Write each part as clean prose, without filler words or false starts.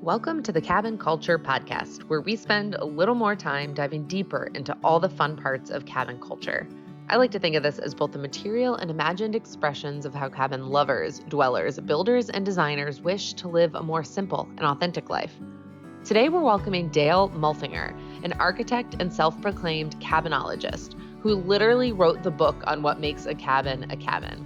Welcome to the Cabin Culture Podcast, where we spend a little more time diving deeper into all the fun parts of cabin culture. I like to think of this as both the material and imagined expressions of how cabin lovers, dwellers, builders, and designers wish to live a more simple and authentic life. Today, we're welcoming Dale Mulfinger, an architect and self-proclaimed cabinologist, who literally wrote the book on what makes a cabin a cabin.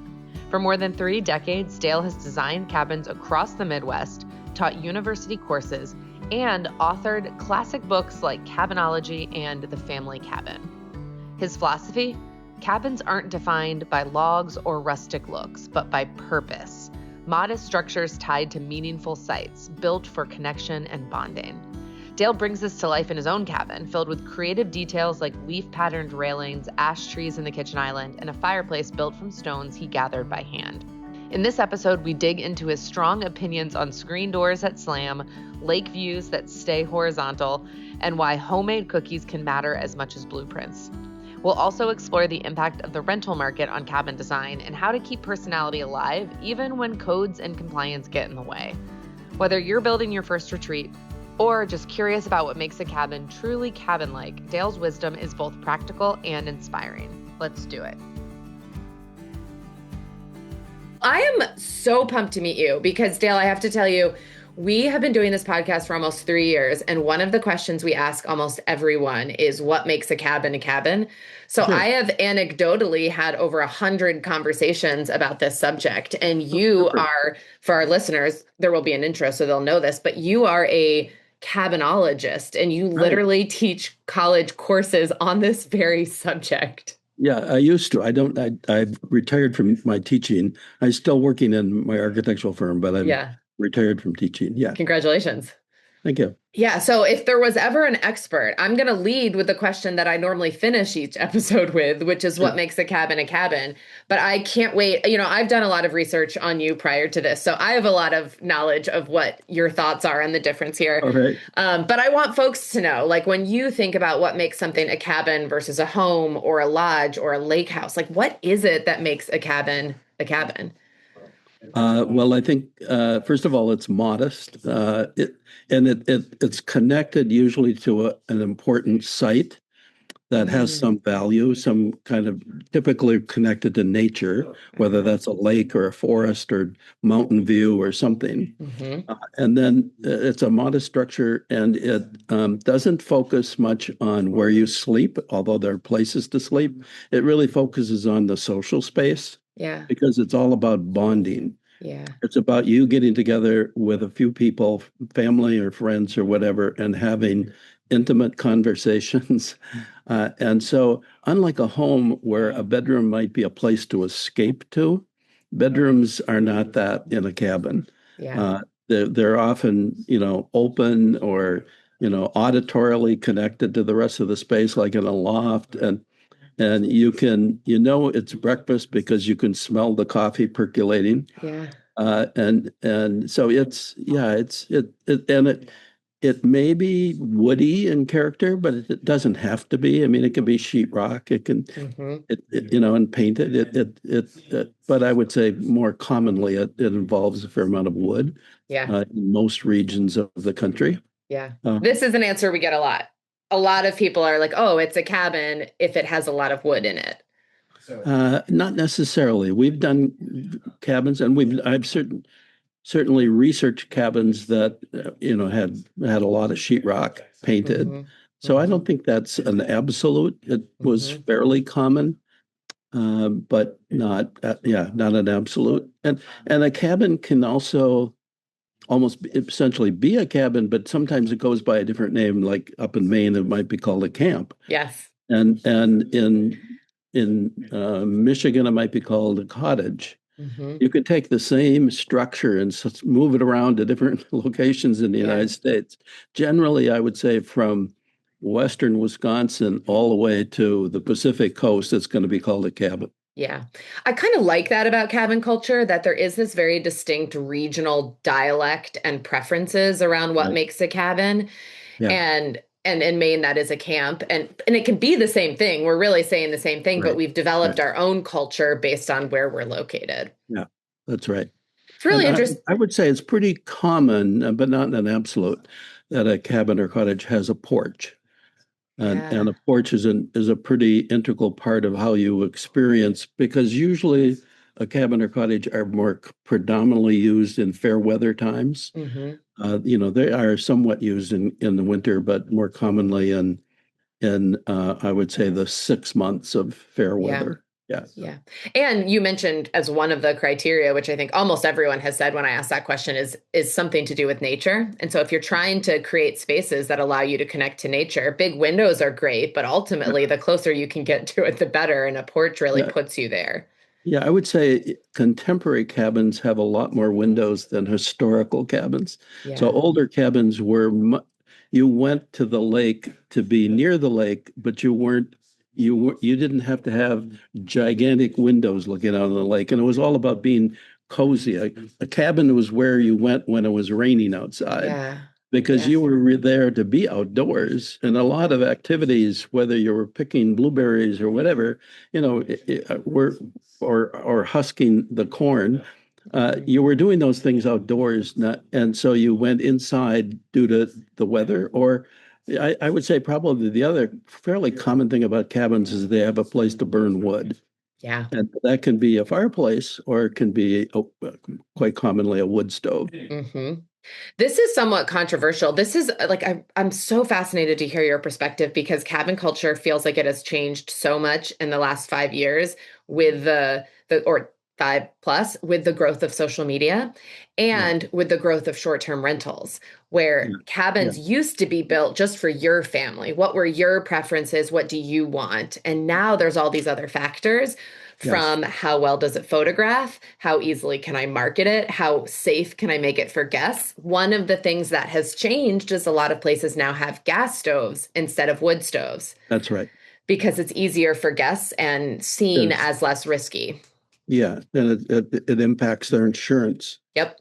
For more than 3 decades, Dale has designed cabins across the Midwest, taught university courses, and authored classic books like Cabinology and The Family Cabin. His philosophy? Cabins aren't defined by logs or rustic looks, but by purpose. Modest structures tied to meaningful sites, built for connection and bonding. Dale brings this to life in his own cabin, filled with creative details like leaf-patterned railings, ash trees in the kitchen island, and a fireplace built from stones he gathered by hand. In this episode, we dig into his strong opinions on screen doors that slam, lake views that stay horizontal, and why homemade cookies can matter as much as blueprints. We'll also explore the impact of the rental market on cabin design and how to keep personality alive even when codes and compliance get in the way. Whether you're building your first retreat or just curious about what makes a cabin truly cabin-like, Dale's wisdom is both practical and inspiring. Let's do it. I am so pumped to meet you because, Dale, I have to tell you, we have been doing this podcast for almost 3 years, and one of the questions we ask almost everyone is what makes a cabin a cabin? So I have anecdotally had over 100 conversations about this subject, and you are, for our listeners, there will be an intro so they'll know this, but you are a cabinologist, and you literally teach college courses on this very subject. Yeah, I used to. I've retired from my teaching. I'm still working in my architectural firm, but I'm retired from teaching. Yeah. Congratulations. Thank you. Yeah. So if there was ever an expert, I'm going to lead with the question that I normally finish each episode with, which is what makes a cabin a cabin. But I can't wait. You know, I've done a lot of research on you prior to this, so I have a lot of knowledge of what your thoughts are and the difference here. All right. But I want folks to know, like, when you think about what makes something a cabin versus a home or a lodge or a lake house, like, what is it that makes a cabin a cabin? Well, I think, first of all, it's modest. It's connected usually to an important site that has some value, some kind of typically connected to nature, whether that's a lake or a forest or mountain view or something. And then it's a modest structure, and it doesn't focus much on where you sleep, although there are places to sleep. It really focuses on the social space. Yeah. Because it's all about bonding. Yeah. It's about you getting together with a few people, family or friends or whatever, and having intimate conversations. And so, unlike a home where a bedroom might be a place to escape to, bedrooms are not that in a cabin. Yeah. They're often, open or, auditorily connected to the rest of the space, like in a loft. And you can, it's breakfast because you can smell the coffee percolating. Yeah. And so it may be woody in character, but it doesn't have to be. I mean, it can be sheetrock. It can, and painted. But I would say more commonly it involves a fair amount of wood. Yeah. In most regions of the country. Yeah. This is an answer we get a lot. A lot of people are like, oh, it's a cabin if it has a lot of wood in it. Not necessarily. We've done cabins, and I've certainly researched cabins that had a lot of sheetrock painted. So I don't think that's an absolute. It was fairly common, but not an absolute. And a cabin can also almost essentially be a cabin, but sometimes it goes by a different name. Like up in Maine, it might be called a camp. Yes. And in Michigan, it might be called a cottage. You could take the same structure and move it around to different locations in the United States. Generally, I would say from western Wisconsin all the way to the Pacific coast, it's going to be called a cabin. Yeah. I kind of like that about cabin culture, that there is this very distinct regional dialect and preferences around what makes a cabin. Yeah. And in Maine, that is a camp. And it can be the same thing. We're really saying the same thing, but we've developed our own culture based on where we're located. Yeah, that's right. It's really And interesting. I would say it's pretty common, but not an absolute, that a cabin or cottage has a porch. And Yeah. a porch is a pretty integral part of how you experience, because usually a cabin or cottage are more predominantly used in fair weather times. Hmm. They are somewhat used in the winter, but more commonly in I would say the 6 months of fair Yeah. weather. Yeah. Yeah. And you mentioned as one of the criteria, which I think almost everyone has said when I asked that question, is something to do with nature. And so if you're trying to create spaces that allow you to connect to nature, big windows are great, but ultimately the closer you can get to it, the better. And a porch really Yeah. puts you there. Yeah, I would say contemporary cabins have a lot more windows than historical cabins. So Yeah. older cabins you went to the lake to be near the lake, but you didn't have to have gigantic windows looking out on the lake, and it was all about being cozy. A cabin was where you went when it was raining outside, Yeah. because Yeah. you were there to be outdoors, and a lot of activities, whether you were picking blueberries or whatever, were or husking the corn, you were doing those things outdoors, not, and so you went inside due to the weather. Or I would say probably the other fairly common thing about cabins is they have a place to burn wood. Yeah. And that can be a fireplace, or it can be quite commonly a wood stove. Hmm. This is somewhat controversial. This is like I'm so fascinated to hear your perspective because cabin culture feels like it has changed so much in the last 5 years with the or 5 plus with the growth of social media Yeah, and with the growth of short-term rentals, yeah, where yeah. cabins used to be built just for your family. What were your preferences? What do you want? And now there's all these other factors Yes, from how well does it photograph? How easily can I market it? How safe can I make it for guests? One of the things that has changed is a lot of places now have gas stoves instead of wood stoves that's right. because it's easier for guests and seen There's as less risky. Yeah, and it impacts their insurance. Yep.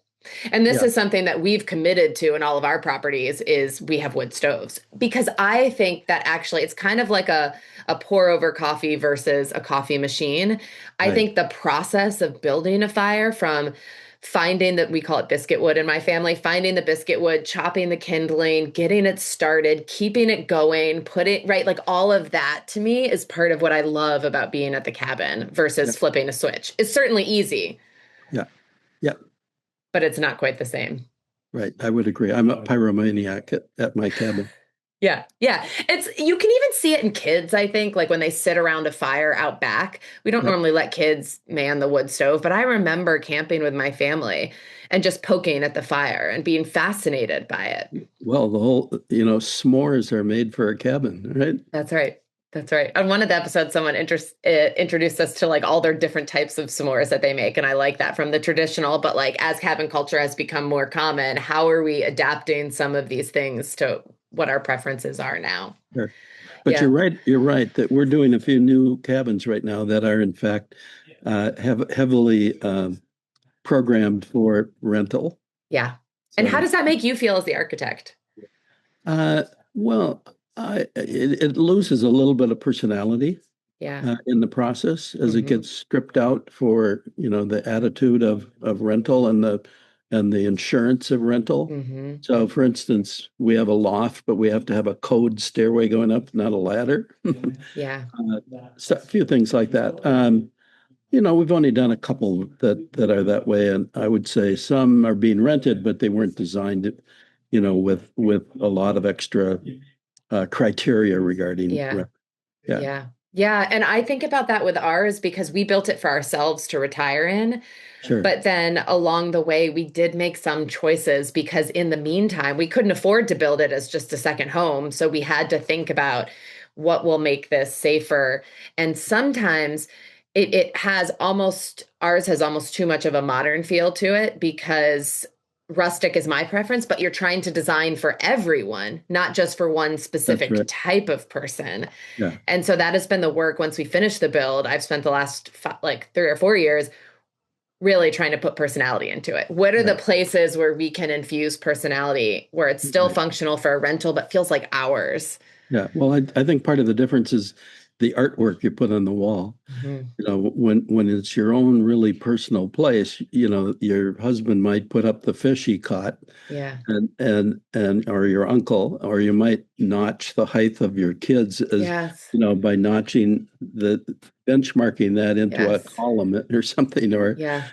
And this Yeah, is something that we've committed to in all of our properties is we have wood stoves because I think that actually it's kind of like a pour over coffee versus a coffee machine. I right. think the process of building a fire from finding that we call it biscuit wood in my family, finding the biscuit wood, chopping the kindling, getting it started, keeping it going, put it right, like all of that to me is part of what I love about being at the cabin Yeah, versus flipping a switch. It's certainly easy, yeah, yeah. but it's not quite the same. Right. I would agree. I'm a pyromaniac at my cabin. Yeah. Yeah. It's you can even see it in kids, I think, like when they sit around a fire out back. We don't Yep. normally let kids man the wood stove, but I remember camping with my family and just poking at the fire and being fascinated by it. Well, s'mores are made for a cabin, right? That's right. That's right. On one of the episodes, someone introduced us to like all their different types of s'mores that they make. And I like that from the traditional, but like as cabin culture has become more common, how are we adapting some of these things to what our preferences are now? Sure. But you're Yeah. right. You're right that we're doing a few new cabins right now that are, in fact, have heavily programmed for rental. Yeah. And how So, does that make you feel as the architect? uh, well, it loses a little bit of personality Yeah. in the process as it Hmm. gets stripped out for, the attitude of rental and the insurance of rental. Hmm. So, for instance, we have a loft, but we have to have a code stairway going up, not a ladder. Yeah. So a few things like that. We've only done a couple that are that way, and I would say some are being rented, but they weren't designed, with a lot of extra criteria regarding Yeah. rent. Yeah, Yeah. Yeah. And I think about that with ours because we built it for ourselves to retire in. sure. But then along the way, we did make some choices because in the meantime, we couldn't afford to build it as just a second home. So we had to think about what will make this safer. And sometimes it has almost, ours has almost too much of a modern feel to it because rustic is my preference, but you're trying to design for everyone, not just for one That's specific right. type of person. Yeah, And so that has been the work once we finish the build. I've spent the last like 3 or 4 years really trying to put personality into it. What are the right, places where we can infuse personality where it's still right. functional for a rental but feels like ours? Yeah. Well, I think part of the difference is the artwork you put on the wall. Mhm. When it's your own really personal place, your husband might put up the fish he caught, Yeah. and or your uncle, or you might notch the height of your kids as Yes. by notching the benchmarking that into a Yes. column or something, or Yeah.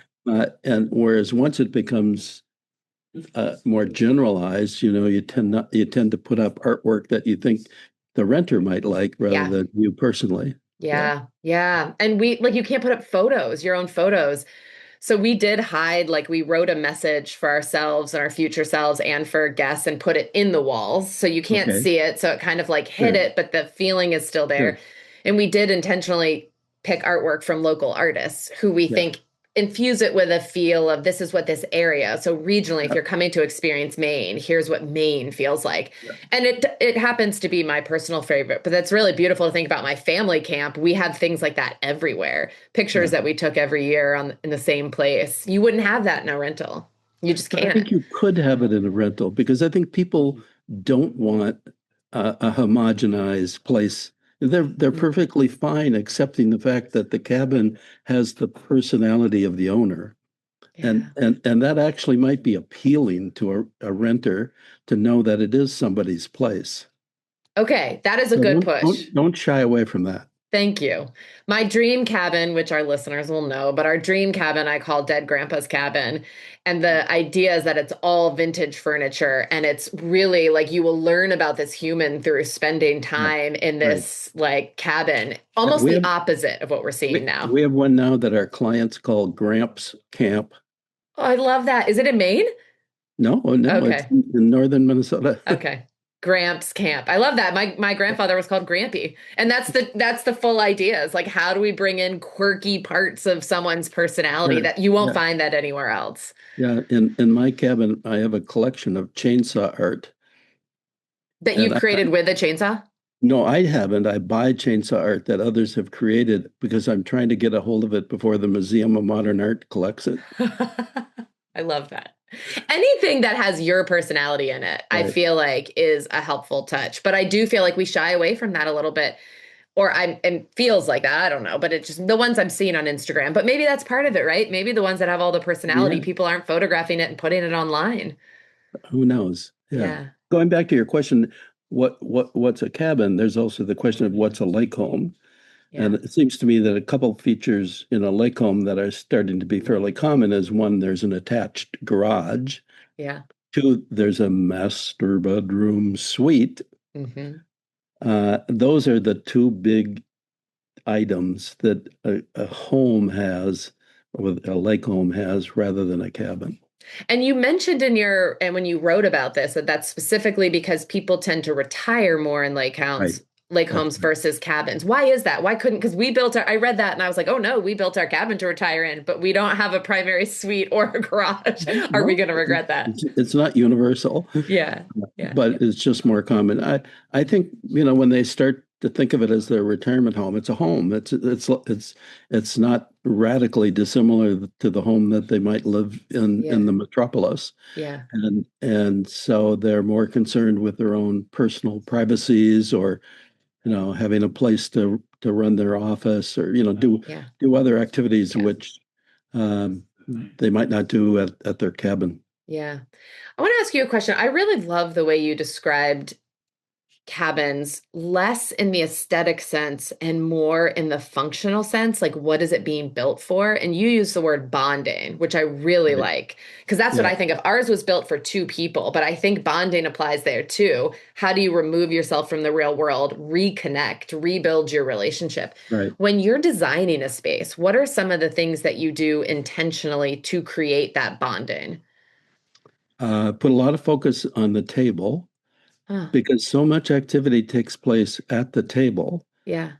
and whereas once it becomes more generalized, you tend to put up artwork that you think the renter might like rather Yeah. than you personally. Yeah. Yeah. Yeah. And you can't put up photos, your own photos. So we did hide, like we wrote a message for ourselves and our future selves and for guests and put it in the walls. So you can't Okay. see it. So it kind of like hid Sure. it, but the feeling is still there. Sure. And we did intentionally pick artwork from local artists who we Yeah. think infuse it with a feel of this is what this area. So regionally, if Yeah. you're coming to experience Maine, here's what Maine feels like. Yeah. And it happens to be my personal favorite, but that's really beautiful to think about my family camp. We have things like that everywhere. Pictures Yeah. that we took every year in the same place. You wouldn't have that in a rental. You just But I can't. think you could have it in a rental because I think people don't want a homogenized place. They're Mhm. perfectly fine accepting the fact that the cabin has the personality of the owner. And Yeah. and that actually might be appealing to a renter to know that it is somebody's place. Okay, that is a So good don't push. don't don't shy away from that. Thank you. My dream cabin, which our listeners will know, but our dream cabin I call Dead Grandpa's Cabin. And the idea is that it's all vintage furniture. And it's really like you will learn about this human through spending Yeah, time in right. this like cabin, Yeah, almost we the have opposite of what we're seeing now. we have one now that our clients call Gramps Camp. Oh, I love that. Is it in Maine? No, no, it's Okay. in northern Minnesota. Okay. Gramps Camp. I love that. My grandfather was called Grampy. And that's the full idea. Is like how do we bring in quirky parts of someone's personality Yeah, that you won't yeah, find that anywhere else? yeah. In my cabin, I have a collection of chainsaw art, That and you've created with a chainsaw? no, I haven't. I buy chainsaw art that others have created because I'm trying to get a hold of it before the Museum of Modern Art collects it. I love that. Anything that has your personality in it, I Right. feel like is a helpful touch. But I do feel like we shy away from that a little bit. Or I'm and feels like that. I don't know, but it's just the ones I'm seeing on Instagram. But maybe that's part of it, right? Maybe the ones that have all the personality, Yeah. people aren't photographing it and putting it online. Who knows? Yeah. Yeah. Going back to your question, what's a cabin? There's also the question of what's a lake home. And Yeah. it seems to me that a couple features in a lake home that are starting to be fairly common is one, there's an attached garage. Yeah. Two, there's a master bedroom suite. Hmm. Those are the two big items that a home has, or a lake home has, rather than a cabin. And you mentioned and when you wrote about this, that that's specifically because people tend to retire more in Right. lake That's homes versus cabins. Why is that? Why couldn't, because I read that and I was like, oh no, we built our cabin to retire in, but we don't have a primary suite or a garage. Are we well, going to regret that? it's not universal, Yeah. Yeah. but it's just more common. I think when they start to think of it as their retirement home, it's a home. It's not radically dissimilar to the home that they might live in Yeah. the metropolis. Yeah. And so they're more concerned with their own personal privacies, or having a place to run their office, or Yeah. do other activities Yeah. which they might not do at their cabin. Yeah. I want to ask you a question. I really love the way you described cabins, less in the aesthetic sense and more in the functional sense. Like, what is it being built for? And you use the word bonding, which I really Right. like, because that's what Yeah. I think of. Ours was built for two people, but I think bonding applies there too. How do you remove yourself from the real world, reconnect, rebuild your relationship? Right. When you're designing a space, what are some of the things that you do intentionally to create that bonding? Put a lot of focus on the table Oh, because so much activity takes place at the table, yeah.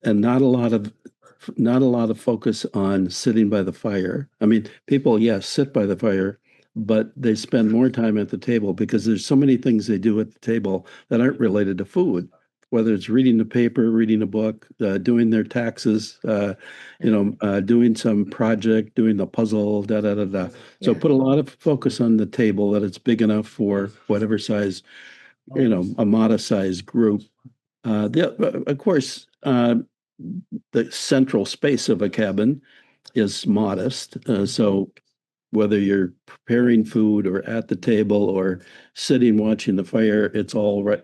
and not a lot of focus on sitting by the fire. I mean, people, yes, sit by the fire, but they spend more time at the table because there's so many things they do at the table that aren't related to food, whether it's reading the paper, reading a book, doing their taxes, doing some project, doing the puzzle, da da da da. So Yeah. put a lot of focus on the table, that it's big enough for whatever size, a modest size group. Of course, the central space of a cabin is modest. So whether you're preparing food or at the table or sitting watching the fire, it's all right.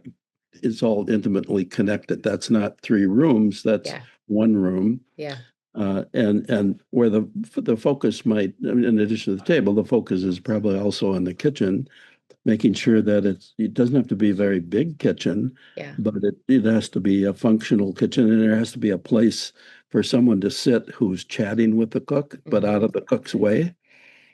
It's all intimately connected. That's not three rooms. That's Yeah. one room. Yeah. And where the focus might, in addition to the table, the focus is probably also on the kitchen, making sure that it doesn't have to be a very big kitchen, Yeah. but it has to be a functional kitchen, and there has to be a place for someone to sit who's chatting with the cook, but out Mm-hmm. of the cook's way,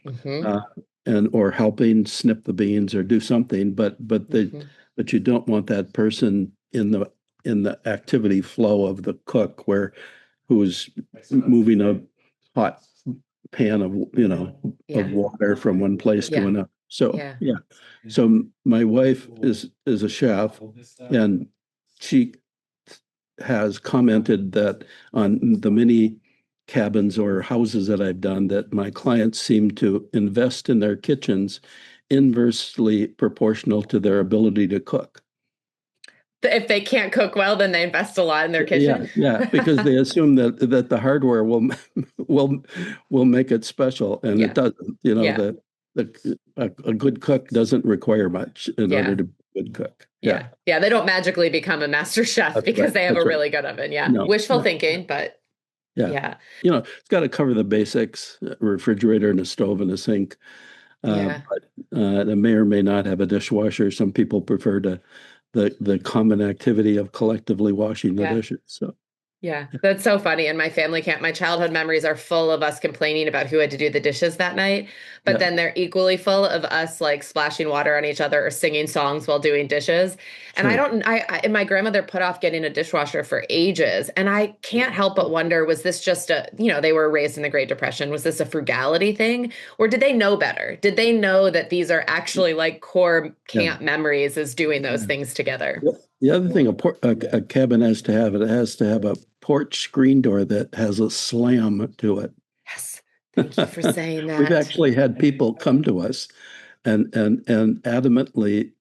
Mm-hmm. uh, and or helping snip the beans or do something, Mm-hmm. but you don't want that person in the activity flow of the cook where who's moving a hot pan of of Yeah. water from one place to Yeah. another. So Yeah. yeah. So my wife is a chef, and she has commented that on the many cabins or houses that I've done, that my clients seem to invest in their kitchens inversely proportional to their ability to cook. If they can't cook well, then they invest a lot in their Yeah, kitchen. yeah, because they assume that the hardware will will make it special, and it Yeah. doesn't. Yeah. A good cook doesn't require much in order Yeah. to be a good cook. Yeah, Yeah. Yeah. They don't magically become a master chef that's right. because they have a That's right. really good oven. Yeah. No, Wishful no, thinking, but yeah. yeah. It's got to cover the basics: a refrigerator and a stove and a sink. Yeah. But it may or may not have a dishwasher. Some people prefer the common activity of collectively washing the Yeah. dishes. So Yeah, that's so funny. And my family can't, my childhood memories are full of us complaining about who had to do the dishes that night. But yeah, then they're equally full of us like splashing water on each other or singing songs while doing dishes. And I sure. don't, and my grandmother put off getting a dishwasher for ages. And I can't help but wonder, was this just they were raised in the Great Depression. Was this a frugality thing? Or did they know better? Did they know that these are actually like core Yeah. camp memories, is doing those things together? The other thing a cabin has to have, it has to have a porch screen door that has a slam to it. Yes. Thank you for saying We've that. actually had people come to us and adamantly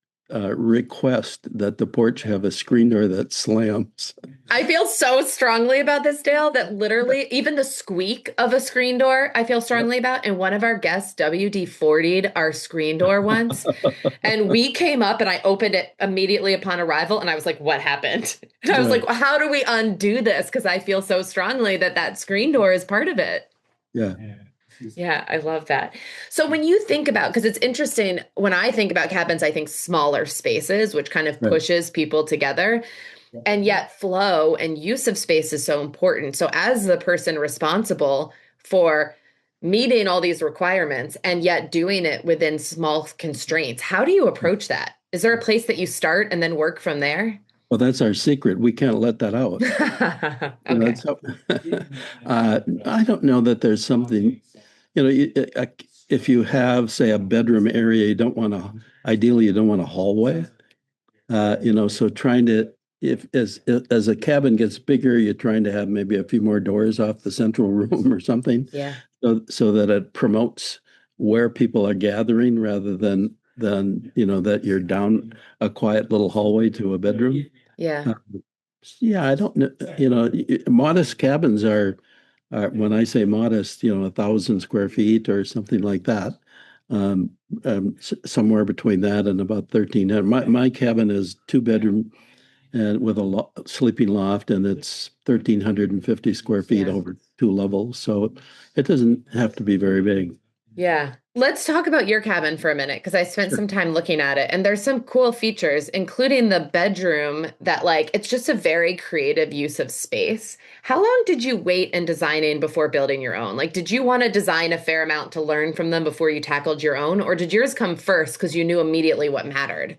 request that the porch have a screen door that slams. I feel so strongly about this, Dale, that literally even the squeak of a screen door, I feel Yep. strongly about. And one of our guests WD-40'd our screen door once. And we came up and I opened it immediately upon arrival. And I was like, what happened? And I was like, Right. well, how do we undo this? Because I feel so strongly that that screen door is part of it. Yeah. Yeah, I love that. So when you think about, because it's interesting, when I think about cabins, I think smaller spaces, which kind of Right. pushes people together. And yet, flow and use of space is so important. So, as the person responsible for meeting all these requirements and yet doing it within small constraints, how do you approach that? Is there a place that you start and then work from there? Well, that's our secret. We can't let that out. Okay. That's how, I don't know that there's something, if you have, say, a bedroom area, ideally, you don't want a hallway. So trying to, if as a cabin gets bigger, you're trying to have maybe a few more doors off the central room or something, Yeah. so that it promotes where people are gathering rather than that you're down a quiet little hallway to a bedroom. Yeah. Uh, yeah, I don't know. Modest cabins when I say modest, 1,000 square feet or something like that. Um, Somewhere between that and about 1,300. My cabin is two-bedroom and with a sleeping loft, and it's 1,350 square feet Yeah. over two levels. So it doesn't have to be very big. Yeah. Let's talk about your cabin for a minute because I spent Sure. some time looking at it and there's some cool features, including the bedroom that like it's just a very creative use of space. How long did you wait in designing before building your own? Like, did you want to design a fair amount to learn from them before you tackled your own, or did yours come first because you knew immediately what mattered?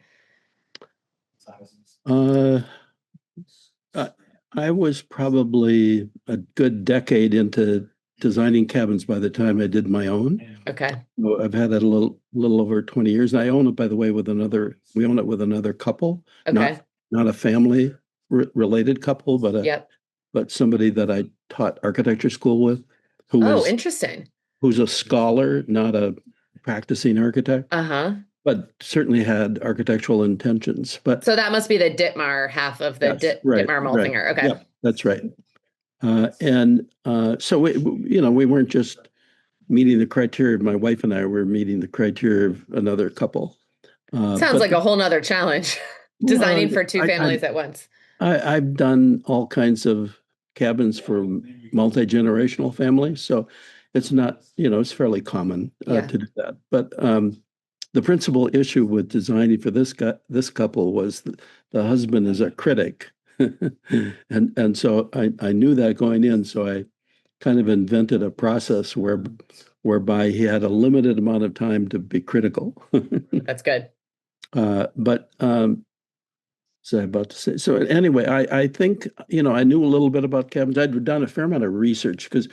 Uh, I, I was probably a good decade into designing cabins by the time I did my own. Okay. So I've had it a little over 20 years. And I own it, by the way, we own it with another couple, not Okay. not a family related couple, Yep. but somebody that I taught architecture school with, Oh, interesting. who's a scholar, not a practicing architect, Uh-huh. but certainly had architectural intentions. But So that must be the Ditmar half of the yes, right, Ditmar right. Mulfinger. Okay. Yeah, that's right. So we weren't just meeting the criteria. My wife and I were meeting the criteria of another couple. Sounds But like a whole nother challenge, well, designing for two families at once. I've done all kinds of cabins for multi-generational families, so it's not, it's fairly common Yeah. to do that. But the principal issue with designing for this couple was the husband is a critic, and so I knew that going in, so I kind of invented a process whereby he had a limited amount of time to be critical. That's good. But So I about to say. So anyway, I think, I knew a little bit about cabins. I'd done a fair amount of research because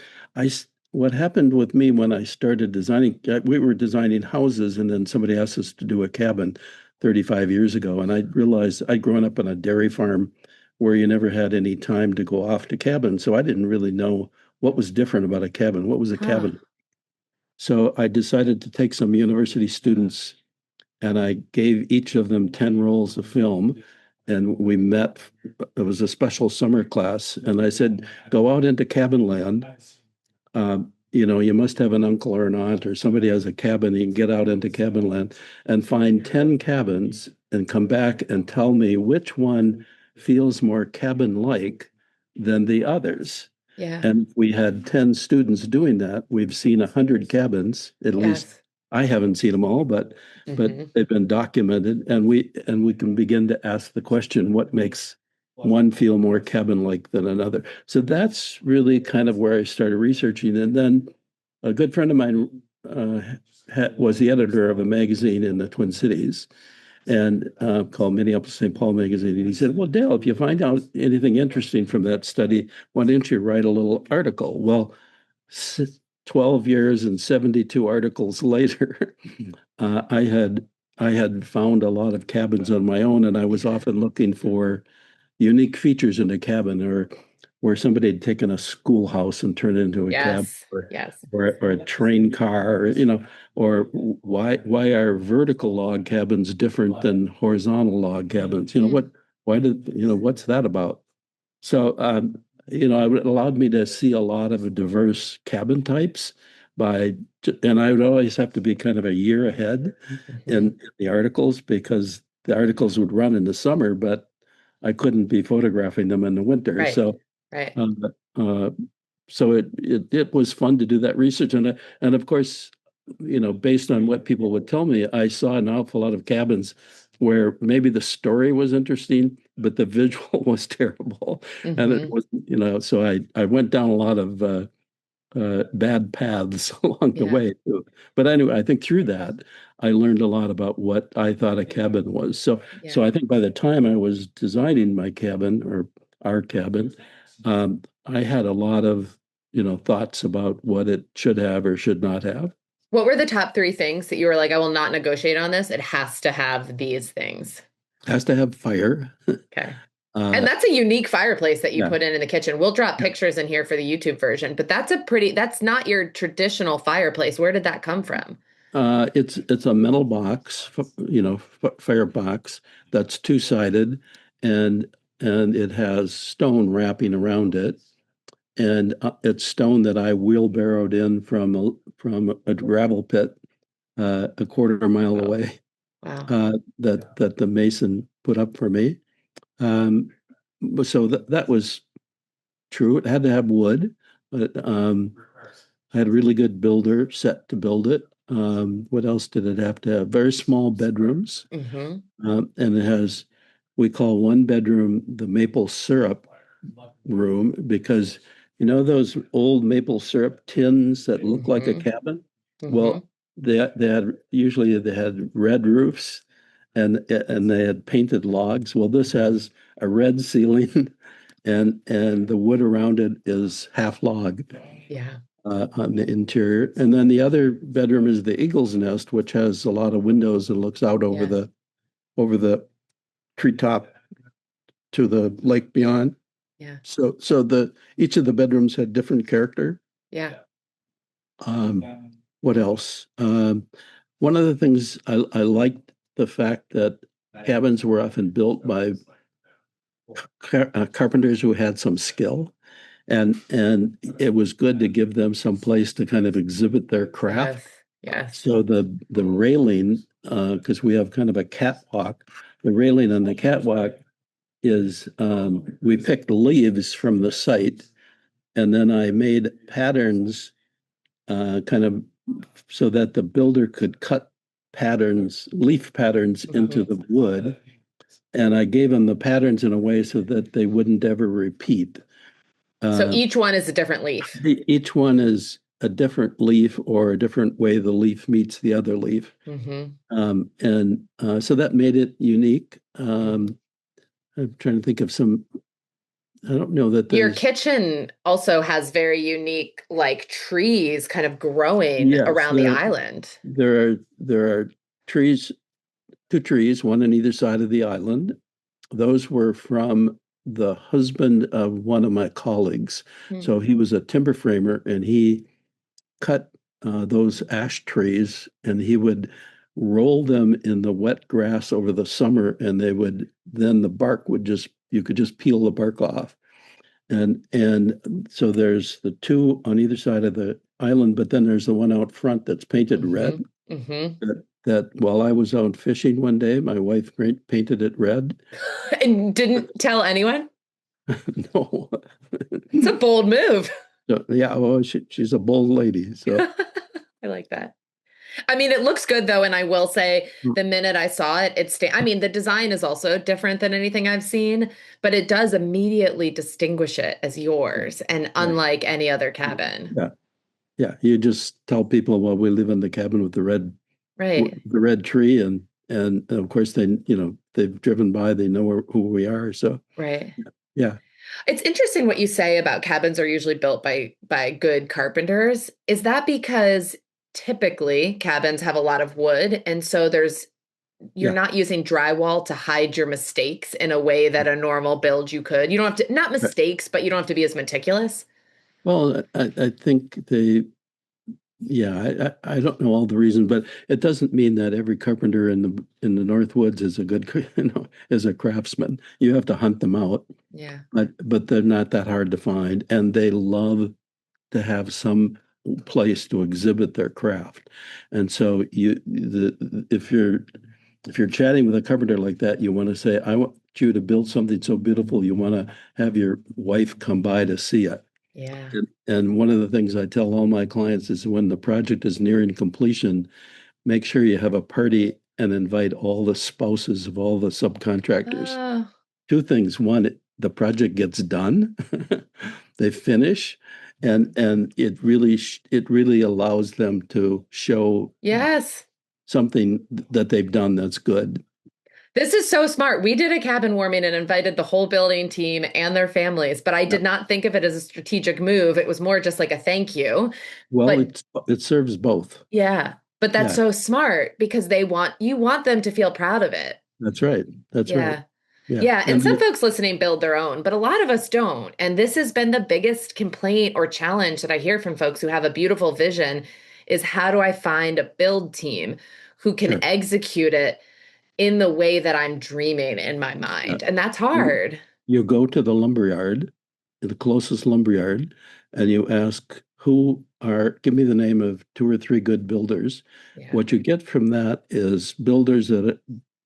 what happened with me when I started designing, we were designing houses and then somebody asked us to do a cabin 35 years ago. And I realized I'd grown up on a dairy farm where you never had any time to go off to cabin. So I didn't really know what was different about a cabin. What was a Huh. cabin? So I decided to take some university students and I gave each of them 10 rolls of film. And we met, it was a special summer class. And I said, go out into cabin land. You must have an uncle or an aunt or somebody has a cabin. You can get out into cabin land and find 10 cabins and come back and tell me which one feels more cabin-like than the others. Yeah. And we had 10 students doing that. We've seen 100 cabins, at least Yes. I haven't seen them all, but Hmm. they've been documented, and we can begin to ask the question, what makes one feel more cabin-like than another? So that's really kind of where I started researching. And then a good friend of mine was the editor of a magazine in the Twin Cities and called Minneapolis St. Paul Magazine. And he said, well, Dale, if you find out anything interesting from that study, why don't you write a little article? Well, 12 years and 72 articles later, I had found a lot of cabins on my own, and I was Yeah. often looking for unique features in a cabin, or where somebody had taken a schoolhouse and turned it into a cabin, Yes. Yes. or a train car, or why are vertical log cabins different than horizontal log cabins? Mm. What's that about? So, it allowed me to see a lot of diverse cabin types and I would always have to be kind of a year ahead Hmm. in the articles because the articles would run in the summer, but I couldn't be photographing them in the winter. Right. So, Right. um, uh, it was fun to do that research, and of course, based on what people would tell me, I saw an awful lot of cabins where maybe the story was interesting, but the visual was terrible, and it Hmm. was, so I went down a lot of bad paths along the Yeah. way too. But anyway, I think through that, I learned a lot about what I thought a cabin was. So Yeah. I think by the time I was designing my cabin or our cabin, I had a lot of, thoughts about what it should have or should not have. What were the top three things that you were like, I will not negotiate on this? It has to have these things. Has to have fire. Okay. And Uh, that's a unique fireplace that you yeah. put in the kitchen. We'll drop pictures in here for the YouTube version, but that's not your traditional fireplace. Where did that come from? It's a metal box, firebox that's two-sided, and and it has stone wrapping around it, and it's stone that I wheelbarrowed in from a gravel pit a quarter mile Oh, away, wow. that the mason put up for me. Um, so that was true. It had to have wood, but I had a really good builder set to build it. What else did it have to have? Very small bedrooms. Hmm. And it has, we call one bedroom the maple syrup room because those old maple syrup tins that look like a Hmm. cabin? Hmm. Well, they had red roofs and they had painted logs. Well, this has a red ceiling and the wood around it is half log Yeah. on the interior. And then the other bedroom is the eagle's nest, which has a lot of windows and looks out over Yeah. the treetop to the lake beyond. Yeah. So the each of the bedrooms had different character. Yeah. What else? One of the things I liked the fact that cabins were often built by carpenters who had some skill. and it was good to give them some place to kind of exhibit their craft. Yes. Yes. So the railing, because we have kind of a catwalk, the railing on the catwalk is we picked leaves from the site, and then I made patterns, kind of so that the builder could cut patterns, leaf patterns into the wood. And I gave them the patterns in a way so that they wouldn't ever repeat. So Uh, each one is a different leaf. each one is a different leaf or a different way the leaf meets the other leaf. Mm-hmm. And so that made it unique. I'm trying to think of some, I don't know that Your there's, kitchen also has very unique, like trees kind of growing yes, around the island. there are trees, two trees, one on either side of the island. Those were from the husband of one of my colleagues. Hmm. So he was a timber framer and he cut those ash trees and he would roll them in the wet grass over the summer and they would, then the bark would just, you could just peel the bark off. And so there's the two on either side of the island, but then there's the one out front that's painted red. Mm-hmm. Mm-hmm. That while I was out fishing one day, my wife painted it red. And didn't tell anyone? No. It's a bold move. So, yeah, well, she's a bold lady. So, I like that. I mean, it looks good though, and I will say the minute I saw it, I mean, the design is also different than anything I've seen, but it does immediately distinguish it as yours and yeah, unlike any other cabin. yeah, yeah. You just tell people, well, we live in the cabin with Right. the red tree, and of course they've driven by, they know who we are. So, Right. yeah, It's interesting what you say about cabins are usually built by good carpenters. Is that because typically cabins have a lot of wood and so you're yeah, not using drywall to hide your mistakes in a way that a normal build you could. You don't have to, not right. mistakes, but you don't have to be as meticulous. Well, I think yeah, I don't know all the reasons, but it doesn't mean that every carpenter in the North Woods is a good, is a craftsman. You have to hunt them out, Yeah. but they're not that hard to find, and they love to have some place to exhibit their craft. And so if you're chatting with a carpenter like that, you want to say, I want you to build something so beautiful, you want to have your wife come by to see it. Yeah. And one of the things I tell all my clients is when the project is nearing completion, make sure you have a party and invite all the spouses of all the subcontractors. Oh, Two things. One, the project gets done, they finish, and it really allows them to show yes. something that they've done that's good. This is so smart. We did a cabin warming and invited the whole building team and their families, but I Yeah. did not think of it as a strategic move. It was more just like a thank you. Well, But it serves both. yeah, but that's Yeah, so smart because you want them to feel proud of it. that's right. That's right. Yeah. Yeah. Yeah, and And some folks listening build their own, but a lot of us don't. And this has been the biggest complaint or challenge that I hear from folks who have a beautiful vision is how do I find a build team who can sure. execute it in the way that I'm dreaming in my Yeah. mind? And that's You, hard. you go to the lumberyard, the closest lumberyard, and you ask give me the name of two or three good builders. Yeah. What you get from that is builders that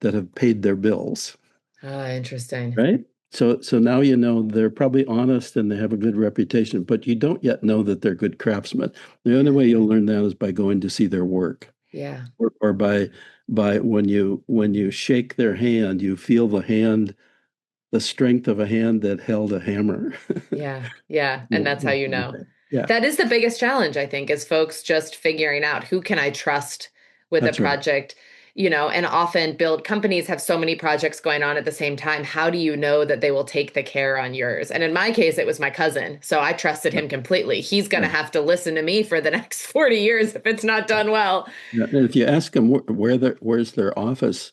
have paid their bills, Ah, interesting. right? So now you know they're probably honest and they have a good reputation, but you don't yet know that they're good craftsmen. The only way you'll learn that is by going to see their work, Yeah. or by when you shake their hand, you feel the strength of a hand that held a hammer. Yeah. Yeah. You And know, that's how that you kind of know. thing. Yeah, That is the biggest challenge, I think, is folks just figuring out who can I trust with a that's right. project, and often build companies have so many projects going on at the same time. How do you know that they will take the care on yours? And in my case, it was my cousin. So I trusted Yeah, him completely. He's going to yeah, have to listen to me for the next 40 years if it's not done well. yeah. And if you ask them where's their office,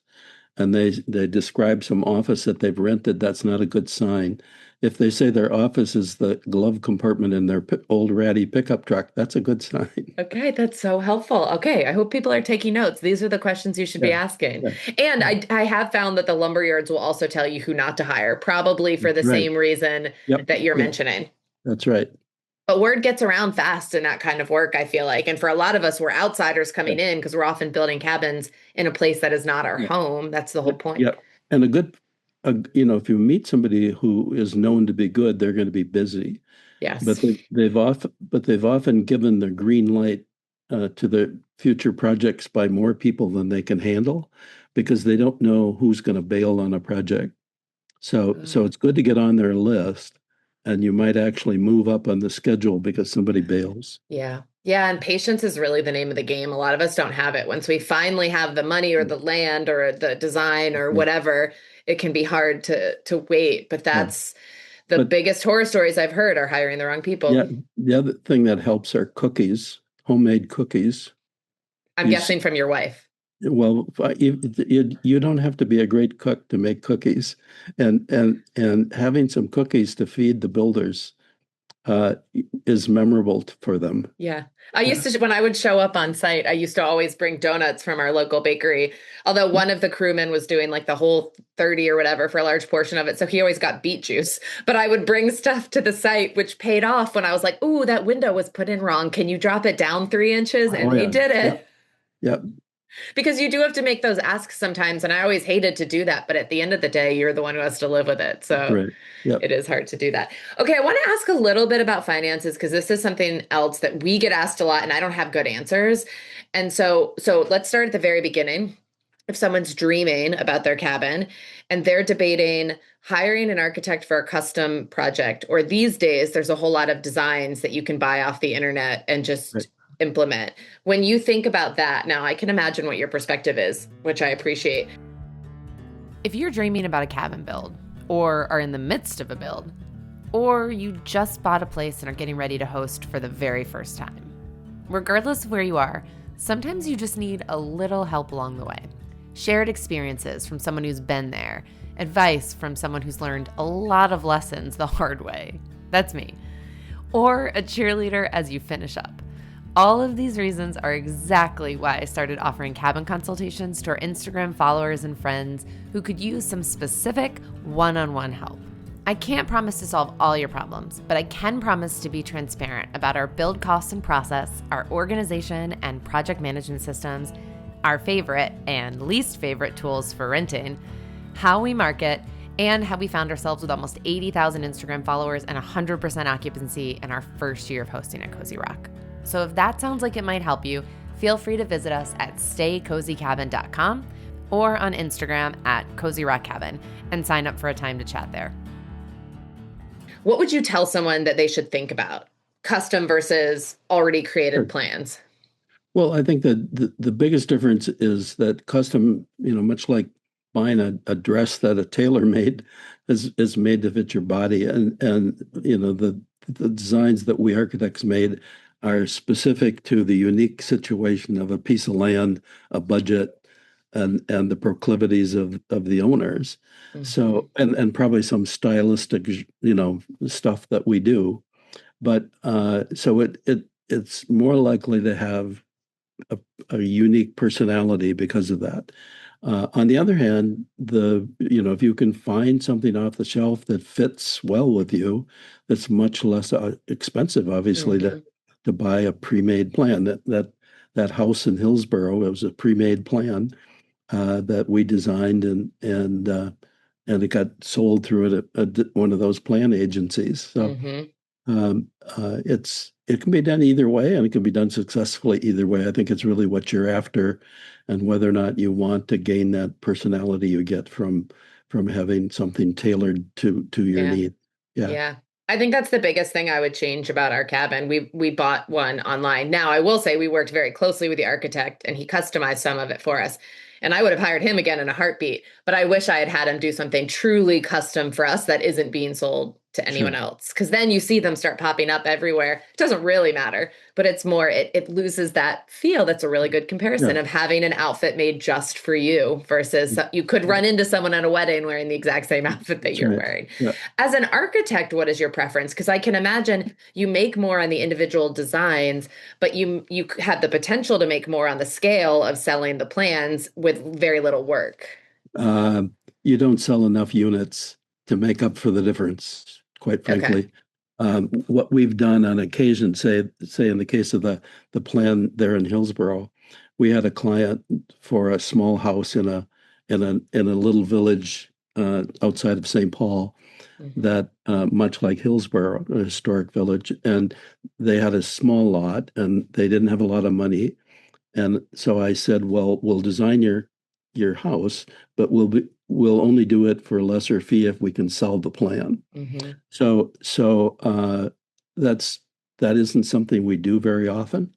and they describe some office that they've rented, that's not a good sign. If they say their office is the glove compartment in their old ratty pickup truck, that's a good sign. Okay, that's so helpful. Okay, I hope people are taking notes. These are the questions you should be Yeah, asking. yeah, And yeah. I have found that the lumber yards will also tell you who not to hire, probably for the Right. same reason Yep. that you're Yeah. mentioning. That's right. But word gets around fast in that kind of work, I feel like. And for a lot of us, we're outsiders Yeah. coming in because we're often building cabins in a place that is not our Yeah. home. That's the whole Yeah. point. Yeah. And if you meet somebody who is known to be good, they're going to be busy. Yes. But they've often given the green light to the future projects by more people than they can handle because they don't know who's going to bail on a project. So Oh, it's good to get on their list, and you might actually move up on the schedule because somebody bails. yeah. Yeah. And patience is really the name of the game. A lot of us don't have it. Once we finally have the money or the land or the design or Yeah, whatever, it can be hard to wait. But yeah. that's the But biggest horror stories I've heard are hiring the wrong yeah, people. the other thing that helps are cookies, homemade cookies. I'm You s- guessing from your wife. well, you don't have to be a great cook to make cookies, and having some cookies to feed the builders uh, is memorable for them. Yeah. I used Yeah, to, when I would show up on site, I used to always bring donuts from our local bakery. Although one of the crewmen was doing like the whole 30 or whatever for a large portion of it. So he always got beet juice. But I would bring stuff to the site, which paid off when I was like, ooh, that window was put in wrong. Can you drop it down 3 inches? And oh he yeah, did yeah, it. yeah. Because you do have to make those asks sometimes. And I always hated to do that. But at the end of the day, you're the one who has to live with it. That's So right. Yeah, it is hard to do that. Okay, I want to ask a little bit about finances because this is something else that we get asked a lot and I don't have good answers. And so let's start at the very beginning. If someone's dreaming about their cabin and they're debating hiring an architect for a custom project, or these days there's a whole lot of designs that you can buy off the internet and right. just implement. When you think about that, now I can imagine what your perspective is, which I appreciate. If you're dreaming about a cabin build, or are in the midst of a build, or you just bought a place and are getting ready to host for the very first time, regardless of where you are, sometimes you just need a little help along the way. Shared experiences from someone who's been there, advice from someone who's learned a lot of lessons the hard way. That's me. Or a cheerleader as you finish up. All of these reasons are exactly why I started offering cabin consultations to our Instagram followers and friends who could use some specific one-on-one help. I can't promise to solve all your problems, but I can promise to be transparent about our build costs and process, our organization and project management systems, our favorite and least favorite tools for renting, how we market, and how we found ourselves with almost 80,000 Instagram followers and 100% occupancy in our first year of hosting at Cozy Rock. So if that sounds like it might help you, feel free to visit us at staycozycabin.com or on Instagram at Cozy Rock Cabin and sign up for a time to chat there. What would you tell someone that they should think about? Custom versus already created Sure. plans. Well, I think that the biggest difference is that custom, much like buying a dress that a tailor made is made to fit your body. And the designs that we architects made are specific to the unique situation of a piece of land, a budget, and the proclivities of the owners. Mm-hmm. So and probably some stylistic, stuff that we do. But so it's more likely to have a, a unique personality because of that. On the other hand, if you can find something off the shelf that fits well with you, that's much less expensive, obviously, Mm-hmm. to buy a pre-made plan. That house in Hillsborough, it was a pre-made plan that we designed, and it got sold through one of those plan agencies. So Mm-hmm. it can be done either way, and it can be done successfully either way. I think it's really what you're after, and whether or not you want to gain that personality you get from having something tailored to your Yeah. need. Yeah, Yeah. I think that's the biggest thing I would change about our cabin. We bought one online. Now, I will say we worked very closely with the architect and he customized some of it for us. And I would have hired him again in a heartbeat, but I wish I had had him do something truly custom for us that isn't being sold to anyone sure. else. Because then you see them start popping up everywhere. It doesn't really matter, but it's more, it loses that feel. That's a really good comparison Yeah, of having an outfit made just for you versus you could yeah, run into someone at a wedding wearing the exact same outfit that that's you're right. wearing. Yeah. As an architect, what is your preference? Because I can imagine you make more on the individual designs, but you have the potential to make more on the scale of selling the plans with very little work. You don't sell enough units to make up for the difference, quite Okay. frankly. What we've done on occasion, say in the case of the plan there in Hillsborough, we had a client for a small house in a little village outside of St. Paul Hmm. that much like Hillsborough, a historic village, and they had a small lot and they didn't have a lot of money. And so I said, well, we'll design your house, but we'll only do it for a lesser fee if we can sell the plan. Hmm. So that isn't something we do very often,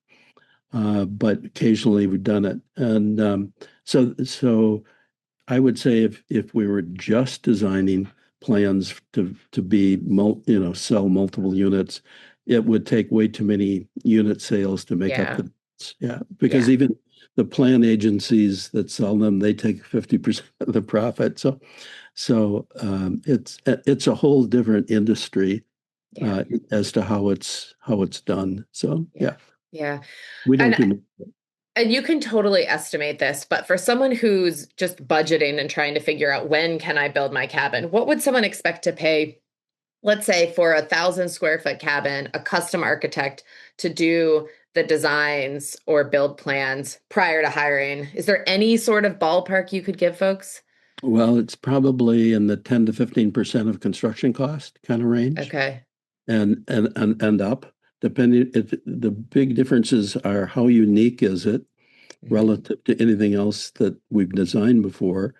but occasionally we've done it. And so I would say if we were just designing plans to be sell multiple units, it would take way too many unit sales to make up Yeah. the difference. Yeah, because Yeah. even the plan agencies that sell them, they take 50% of the profit. So it's a whole different industry Yeah. as to how it's done. So Yeah. yeah, Yeah. we don't And do. and you can totally estimate this, but for someone who's just budgeting and trying to figure out when can I build my cabin, what would someone expect to pay, let's say for 1,000 square foot cabin, a custom architect to do the designs or build plans prior to hiring? Is there any sort of ballpark you could give folks? Well, it's probably in the 10 to 15% of construction cost kind of range. Okay. And up, depending if the big differences are how unique is it Hmm. relative to anything else that we've designed before.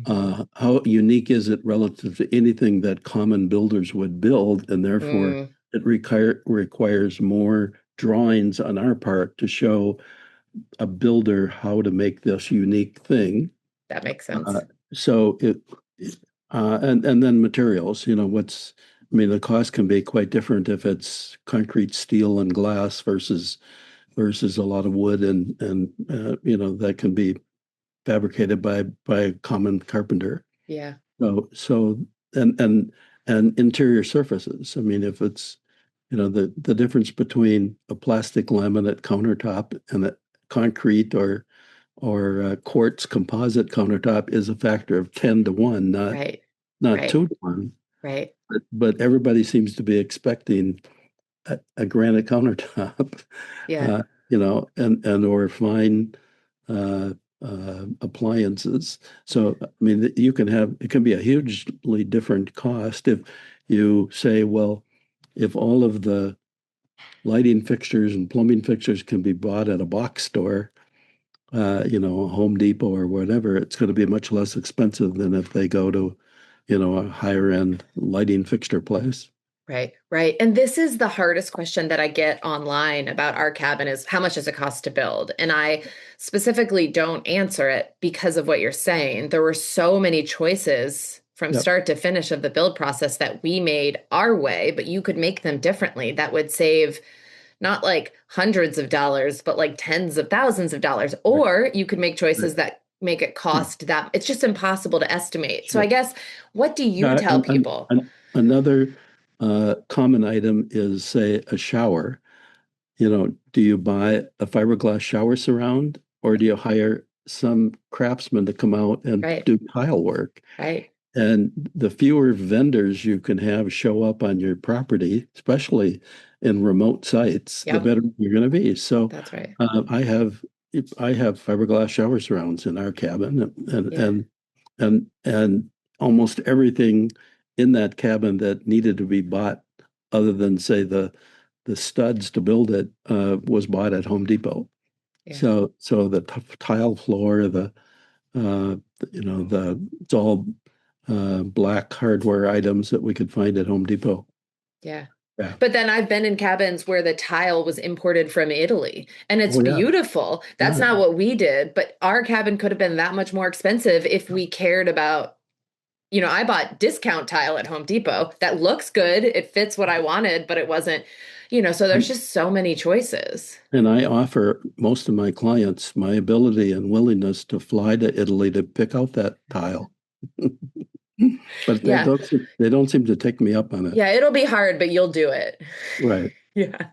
Hmm. How unique is it relative to anything that common builders would build, and therefore Mm, it requires more drawings on our part to show a builder how to make this unique thing. that makes Uh, sense. so and then materials, I mean, the cost can be quite different if it's concrete, steel, and glass versus a lot of wood and that can be fabricated by a common carpenter. Yeah. So and and and interior surfaces. I mean, if it's the difference between a plastic laminate countertop and a concrete or quartz composite countertop is a factor of 10 to 1, Right. not Right. 2 to 1. Right. But everybody seems to be expecting a granite countertop, Yeah. uh, and or fine appliances. So, I mean, it can be a hugely different cost if you say, well, if all of the lighting fixtures and plumbing fixtures can be bought at a box store, Home Depot or whatever, it's going to be much less expensive than if they go to, a higher end lighting fixture place. Right, right. And this is the hardest question that I get online about our cabin is how much does it cost to build? And I specifically don't answer it because of what you're saying. There were so many choices from Yep. start to finish of the build process that we made our way, but you could make them differently. That would save not like hundreds of dollars, but like tens of thousands of dollars. Right. Or you could make Right. choices that make it Yeah. cost that it's just impossible to estimate. So I Sure. guess what do you Yeah, tell people? another common item is, say, a shower. Do you buy a fiberglass shower surround or do you hire some craftsman to come out and Right, do tile work? right. And the fewer vendors you can have show up on your property, especially in remote sites, the Yep, better you're going to be. So that's right. uh, I have I have fiberglass shower surrounds in our cabin, and Yeah. and and almost everything in that cabin that needed to be bought, other than say the studs to build it, was bought at Home Depot. Yeah. So the tile floor, it's all black hardware items that we could find at Home Depot. Yeah. Yeah. But then I've been in cabins where the tile was imported from Italy and it's Oh yeah. beautiful. That's Yeah. not what we did, but our cabin could have been that much more expensive if we cared about, I bought discount tile at Home Depot that looks good. It fits what I wanted, but it wasn't, so there's And, just so many choices. and I offer most of my clients my ability and willingness to fly to Italy to pick out that tile. But Yeah. they don't seem to take me up on it. Yeah. It'll be hard, but you'll do it. Right. Yeah.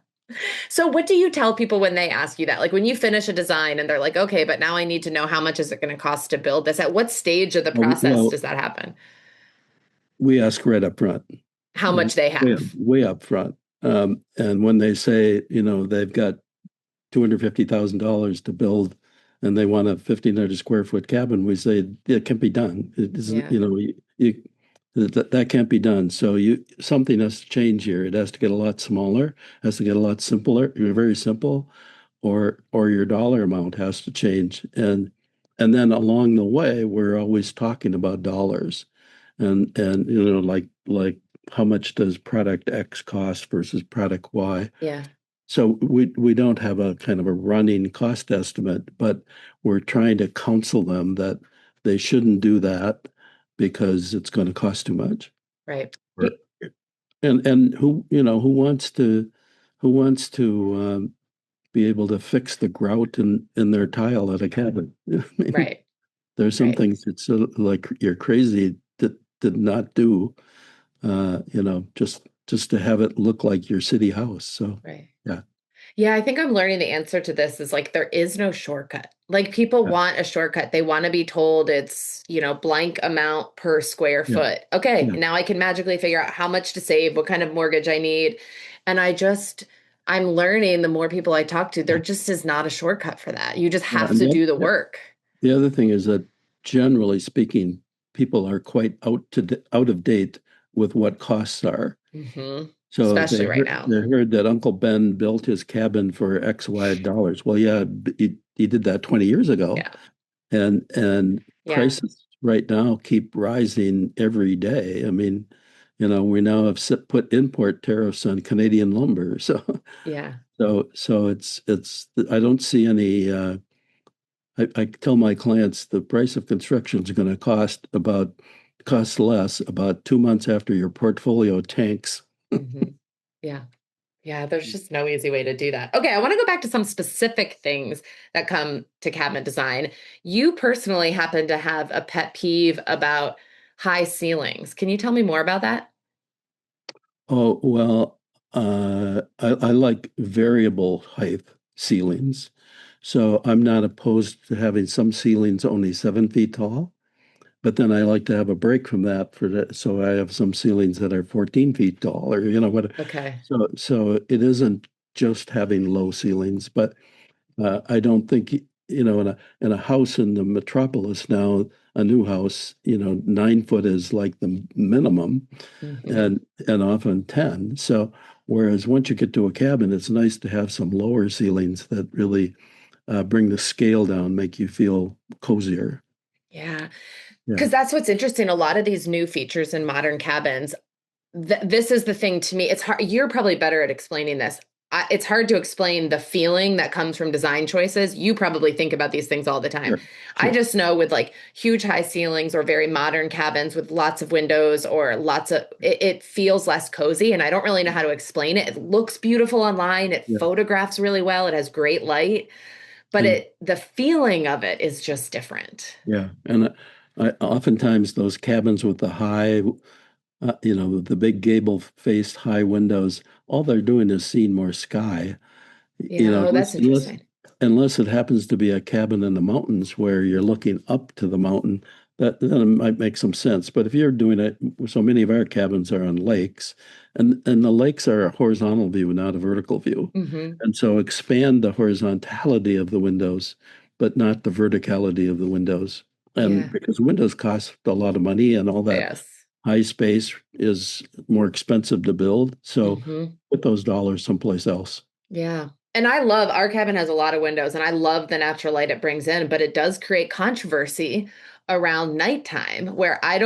So what do you tell people when they ask you that? Like when you finish a design and they're like, okay, but now I need to know how much is it going to cost to build this? At what stage of the Well, process well, does that happen? we ask right up front. how much they have. way up front. And when they say, they've got $250,000 to build and they want a 1,500 square foot cabin, we say it can't be done. It isn't, Yeah. that can't be done. So something has to change here. It has to get a lot smaller, has to get a lot simpler, very simple, or your dollar amount has to change. And then along the way, we're always talking about dollars and like how much does product X cost versus product Y. Yeah. So we don't have a kind of a running cost estimate, but we're trying to counsel them that they shouldn't do that because it's going to cost too much. Right. Or, and who wants to be able to fix the grout in their tile at a cabin? I mean, Right. there's some Right. things it's like you're crazy that did not do, just to have it look like your city house. So Right. yeah, Yeah, I think I'm learning the answer to this is like there is no shortcut. Like people yeah, want a shortcut. They want to be told it's, blank amount per square yeah, foot. Okay, yeah, now I can magically figure out how much to save, what kind of mortgage I need. And I'm learning the more people I talk to, there yeah. just is not a shortcut for that. You just Yeah. have And to do the the, work. the other thing is that generally speaking, people are quite out of date with what costs are. Hmm. So Especially right now. they heard that Uncle Ben built his cabin for X, Y dollars. Well, yeah, he did that 20 years ago. Yeah. And Yeah. prices right now keep rising every day. I mean, we now have put import tariffs on Canadian lumber. So Yeah. it's I don't see any I tell my clients the price of construction is going to cost less about 2 months after your portfolio tanks. Hmm. Yeah. Yeah, there's just no easy way to do that. Okay, I want to go back to some specific things that come to cabinet design. You personally happen to have a pet peeve about high ceilings. Can you tell me more about that? Oh, well, I like variable height ceilings. So I'm not opposed to having some ceilings only 7 feet tall, but then I like to have a break from that for that. So I have some ceilings that are 14 feet tall or, what. Okay. So it isn't just having low ceilings, but I don't think, in a house in the metropolis now, a new house, 9 foot is like the minimum Hmm. and often 10. So whereas once you get to a cabin, it's nice to have some lower ceilings that really bring the scale down, make you feel cozier. Yeah, Yeah. because that's what's interesting. A lot of these new features in modern cabins, this is the thing to me. It's hard. You're probably better at explaining this. It's hard to explain the feeling that comes from design choices. You probably think about these things all the time. Sure. I Sure. just know with like huge high ceilings or very modern cabins with lots of windows or it feels less cozy. And I don't really know how to explain it. It looks beautiful online. It Yeah. photographs really well. It has great light, but And the feeling of it is just different. yeah. And oftentimes those cabins with the high, the big gable faced high windows, all they're doing is seeing more sky. you Yeah. know, Oh, that's unless, unless interesting. unless it happens to be a cabin in the mountains where you're looking up to the mountain, that then it might make some sense. But if you're doing it, so many of our cabins are on lakes, and the lakes are a horizontal view, not a vertical view. Hmm. And so expand the horizontality of the windows, but not the verticality of the windows. And Yeah. because windows cost a lot of money and all that Yes. high space is more expensive to build. So Hmm. put those dollars someplace else. Yeah. And I love our cabin has a lot of windows and I love the natural light it brings in, but it does create controversy around nighttime where I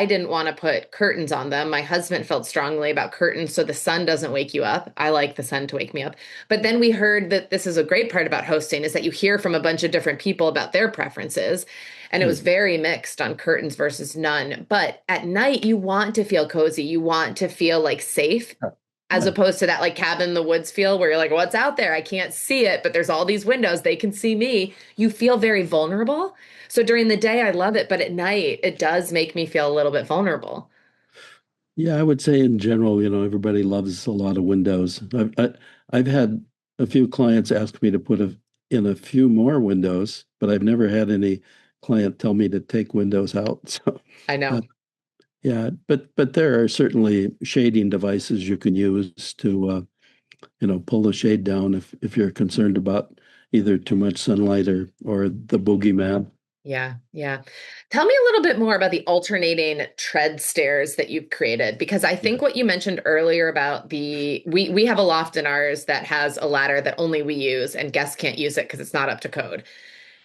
didn't want to put curtains on them. My husband felt strongly about curtains so the sun doesn't wake you up. I like the sun to wake me up. But then we heard that this is a great part about hosting is that you hear from a bunch of different people about their preferences. And it was very mixed on curtains versus none. But at night, you want to feel cozy. You want to feel like safe as Yeah. opposed to that like cabin in the woods feel where you're like, what's out there? I can't see it, but there's all these windows. They can see me. You feel very vulnerable. So during the day, I love it. But at night, it does make me feel a little bit vulnerable. Yeah, I would say in general, everybody loves a lot of windows. I've had a few clients ask me to in a few more windows, but I've never had any client tell me to take windows out. So I uh, know. Yeah, but there are certainly shading devices you can use to pull the shade down if you're concerned about either too much sunlight or the boogeyman. Yeah, yeah. Tell me a little bit more about the alternating tread stairs that you've created, because I Yeah. think what you mentioned earlier about we have a loft in ours that has a ladder that only we use and guests can't use it because it's not up to code.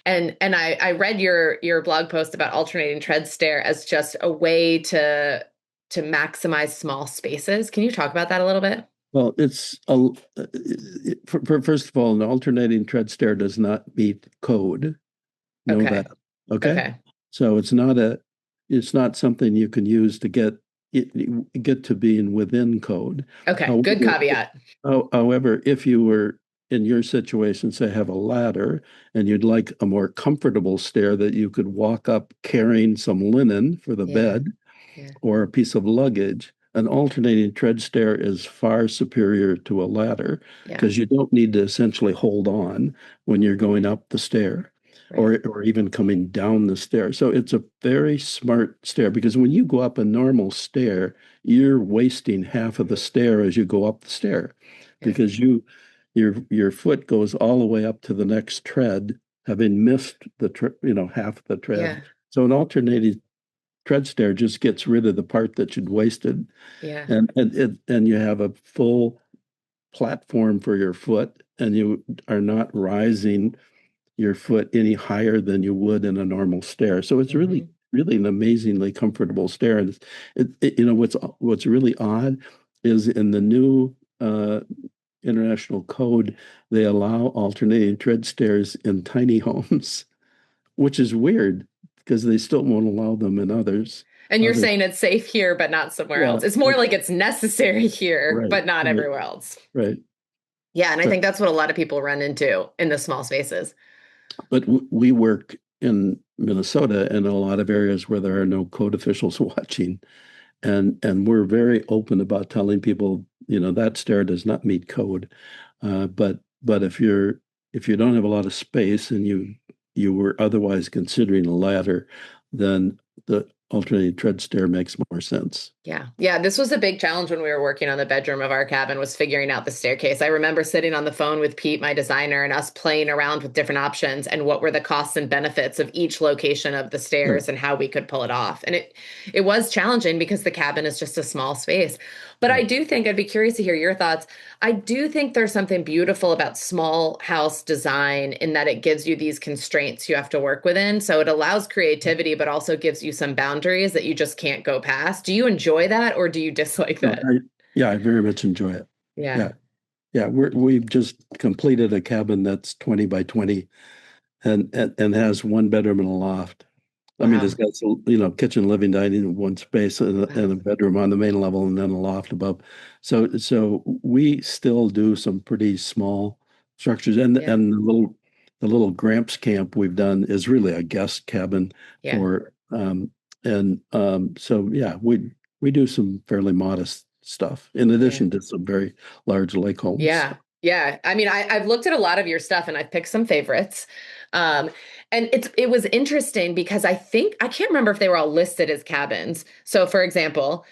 And I read your blog post about alternating tread stair as just a way to maximize small spaces. Can you talk about that a little bit? Well, first of all, an alternating tread stair does not meet code. Know that. Okay. Okay. Okay. So it's not something you can use to get to being within code. Okay. Good However, caveat. however, if you were in your situation, say have a ladder and you'd like a more comfortable stair that you could walk up carrying some linen for the Yeah. bed, Yeah. or a piece of luggage, an alternating tread stair is far superior to a ladder Yeah. because you don't need to essentially hold on when you're going up the stair Right. or even coming down the stair. So it's a very smart stair because when you go up a normal stair, you're wasting half of the stair as you go up the stair Yeah. because your foot goes all the way up to the next tread, having missed half the tread. Yeah. So an alternating tread stair just gets rid of the part that you'd wasted, Yeah. and you have a full platform for your foot, and you are not rising your foot any higher than you would in a normal stair. So it's really Hmm. really an amazingly comfortable stair. And what's really odd is in the new international code, they allow alternating tread stairs in tiny homes, which is weird because they still won't allow them in others. And you're Other saying it's safe here, but not somewhere Yeah, else. It's more like it's necessary here, right, but not right, everywhere else. right. Yeah, and I But think that's what a lot of people run into in the small spaces. we work in Minnesota in a lot of areas where there are no code officials watching, and we're very open about telling people, that stair does not meet code. But if you don't have a lot of space and you were otherwise considering a ladder, then the alternating tread stair makes more sense. Yeah. Yeah. This was a big challenge when we were working on the bedroom of our cabin was figuring out the staircase. I remember sitting on the phone with Pete, my designer, and us playing around with different options and what were the costs and benefits of each location of the Right. stairs and how we could pull it off. And it was challenging because the cabin is just a small space. But I Right. do think I'd be curious to hear your thoughts. I do think there's something beautiful about small house design in that it gives you these constraints you have to work within. So it allows creativity, but also gives you some boundaries that you just can't go past. Do you enjoy that or do you dislike No, that? yeah, I very much enjoy it. Yeah. Yeah. Yeah, we've just completed a cabin that's 20 by 20 and has one bedroom and a loft. I mean, it's Wow. got some, kitchen, living, dining in one space Wow. and a bedroom on the main level and then a loft above. So we still do some pretty small structures Yeah. and the little Gramps camp we've done is really a guest cabin Yeah. for and so yeah, we do some fairly modest stuff in Yeah. addition to some very large lake homes. Yeah. Yeah. I mean, I've looked at a lot of your stuff and I've picked some favorites. Um, and it was interesting because I can't remember if they were all listed as cabins. So for example,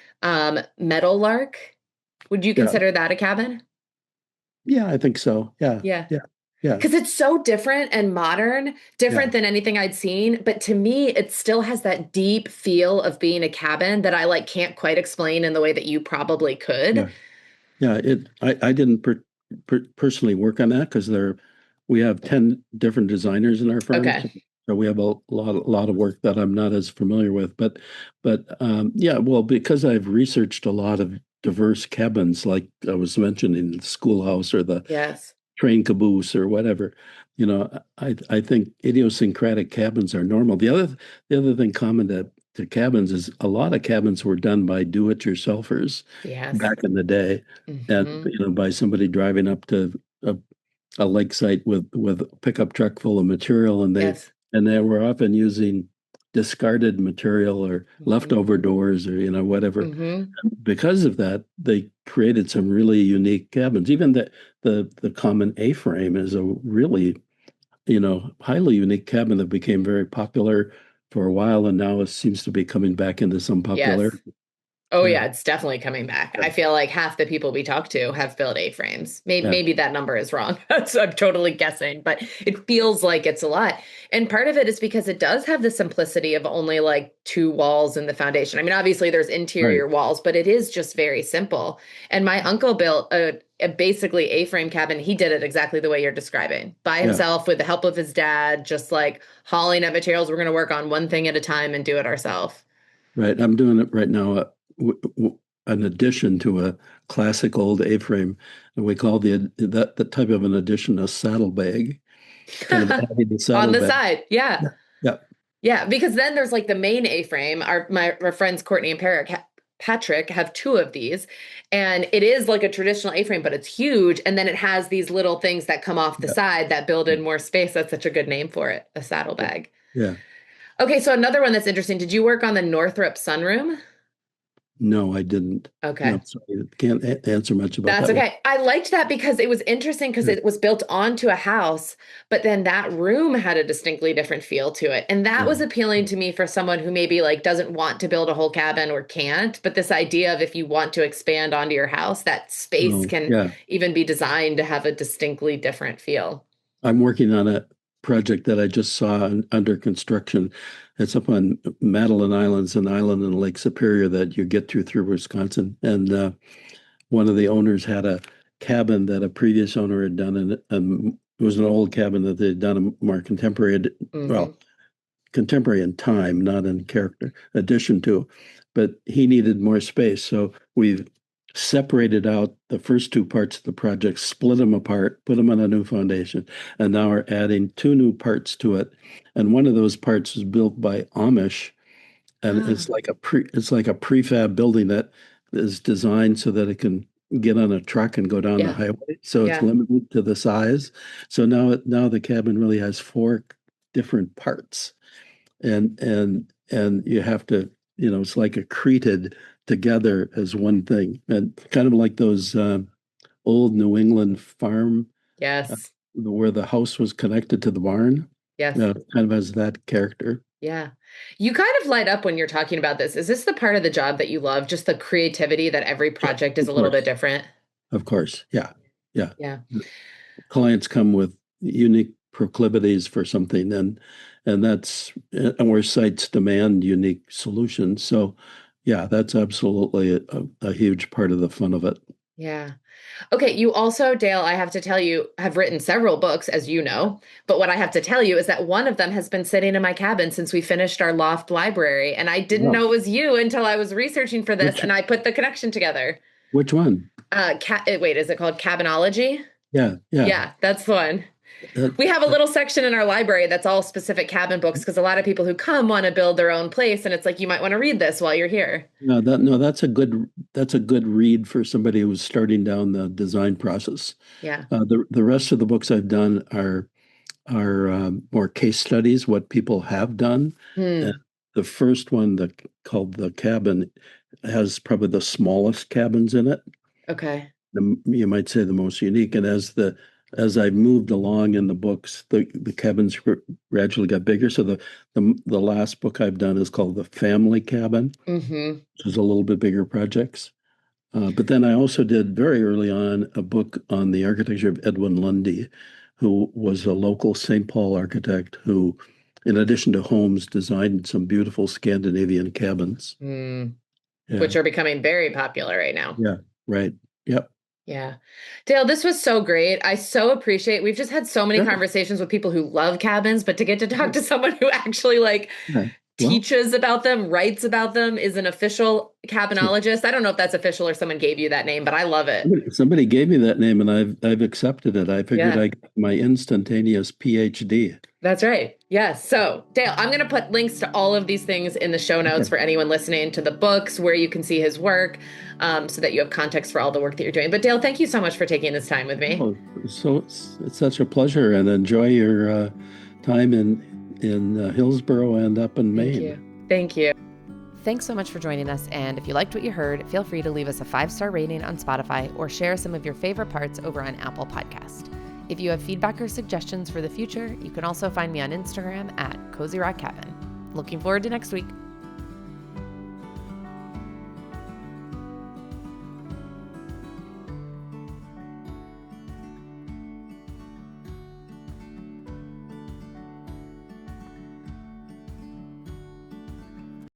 Meadowlark, would you Yeah, consider that a cabin? yeah, I think so. Yeah, Yeah. yeah, yeah, Because it's so different and modern, different yeah, than anything I'd seen. But to me, it still has that deep feel of being a cabin that I like can't quite explain in the way that you probably could. yeah. Yeah, I didn't personally work on that because we have 10 different designers in our firm. Okay. So we have a lot of work that I'm not as familiar with. But yeah, well, because I've researched a lot of diverse cabins, like I was mentioning, the schoolhouse or the Yes. train caboose or whatever, I think idiosyncratic cabins are normal. The other thing common to cabins is a lot of cabins were done by do-it-yourselfers Yes. back in the day, and Hmm. by somebody driving up to a lake site with a pickup truck full of material, and they Yes. and they were often using discarded material or Hmm. leftover doors or whatever. Hmm. Because of that, they created some really unique cabins. Even the common A-frame is a really highly unique cabin that became very popular for a while, and now it seems to be coming back into some Yes. popularity. Oh Yeah, yeah, it's definitely coming back. yeah, I feel like half the people we talk to have built A-frames. Maybe, yeah, maybe that number is wrong. So I'm totally guessing, but it feels like it's a lot. And part of it is because it does have the simplicity of only like two walls in the foundation. I mean, obviously there's right. interior walls, but it is just very simple. And my uncle built a basically A-frame cabin. He did it exactly the way you're describing, by Yeah, himself with the help of his dad, just like hauling up materials. We're going to work on one thing at a time and do it ourselves. right. I'm doing it right now. An addition to a classic old A-frame, and we call the type of an addition a saddlebag. Kind of adding the On the saddlebag. side. Yeah. Yeah, yeah, Yeah, because then there's like the main A-frame. Our friends Courtney and Patrick have two of these, and it is like a traditional A-frame, but it's huge. And then it has these little things that come off the yeah, side that build in more space. That's such a good name for it, a saddlebag. yeah. Okay, so another one that's interesting. Did you work on the Northrop sunroom? No, I didn't. No, Okay. sorry, I can't answer much about That's that one. okay. I liked that because it was interesting because Yeah, it was built onto a house, but then that room had a distinctly different feel to it. And that was yeah. appealing to me for someone who maybe like doesn't want to build a whole cabin or can't, but this idea of if you want to expand onto your house, that space No, can yeah. even be designed to have a distinctly different feel. I'm working on a project that I just saw under construction. It's up on Madeline Islands, an island in Lake Superior that you get to through Wisconsin. And one of the owners had a cabin that a previous owner had done, and it was an old cabin that they'd done a more contemporary, Hmm. well, contemporary in time, not in character, addition to. But he needed more space. So we've separated out the first two parts of the project, split them apart, put them on a new foundation, and now we're adding two new parts to it. And one of those parts is built by Amish, and Ah, it's like a prefab building that is designed so that it can get on a truck and go down the yeah, highway. So it's yeah. limited to the size. So now the cabin really has four different parts, and you have to, it's like accreted together as one thing, and kind of like those old New England farm uh, Yes, where the house was connected to the barn. yes. Kind of has that character. Yeah. You kind of light up when you're talking about this. Is this the part of the job that you love? Just the creativity that every Yeah, project is of a little bit course, different? of course. Yeah, yeah. Yeah. Clients come with unique proclivities for something, and where sites demand unique solutions. So, yeah, that's absolutely a huge part of the fun of it. Yeah. Okay. You also, Dale, I have to tell you, have written several books, as you know. But what I have to tell you is that one of them has been sitting in my cabin since we finished our loft library. And I didn't Wow. know it was you until I was researching for this Which and I put the connection together. which one? Wait, is it called Cabinology? Yeah, yeah. Yeah, that's the one. That, We have a little section in our library that's all specific cabin books because a lot of people who come want to build their own place, and it's like you might want to read this while you're here. no, that's a good read for somebody who's starting down the design process. Yeah. The rest of the books I've done are more case studies, what people have done. And Hmm. the first one that called The Cabin has probably the smallest cabins in it. Okay. You might say the most unique. And as I moved along in the books, the cabins gradually got bigger. So the last book I've done is called The Family Cabin, Mm-hmm. which is a little bit bigger projects. But then I also did very early on a book on the architecture of Edwin Lundy, who was a local St. Paul architect who, in addition to homes, designed some beautiful Scandinavian cabins. Mm. Yeah, Which are becoming very popular right now. yeah, right. Yep. Yeah. Dale, this was so great. I so appreciate. We've just had so many Sure. conversations with people who love cabins, but to get to talk to someone who actually like Yeah. Well, teaches about them, writes about them, is an official so cabinologist. I don't know if that's official or someone gave you that name, but I love it. somebody gave me that name, and I've accepted it. I figured Yeah. I got my instantaneous PhD. That's right. Yes. So, Dale, I'm going to put links to all of these things in the show notes Okay. for anyone listening, to the books where you can see his work, so that you have context for all the work that you're doing. But, Dale, thank you so much for taking this time with me. Oh, so it's such a pleasure, and enjoy your time in Hillsborough and up in Thank Maine. you. Thank you. Thanks so much for joining us. And if you liked what you heard, feel free to leave us a 5-star rating on Spotify or share some of your favorite parts over on Apple Podcast. If you have feedback or suggestions for the future, you can also find me on Instagram at Cozy Rock Cabin. Looking forward to next week.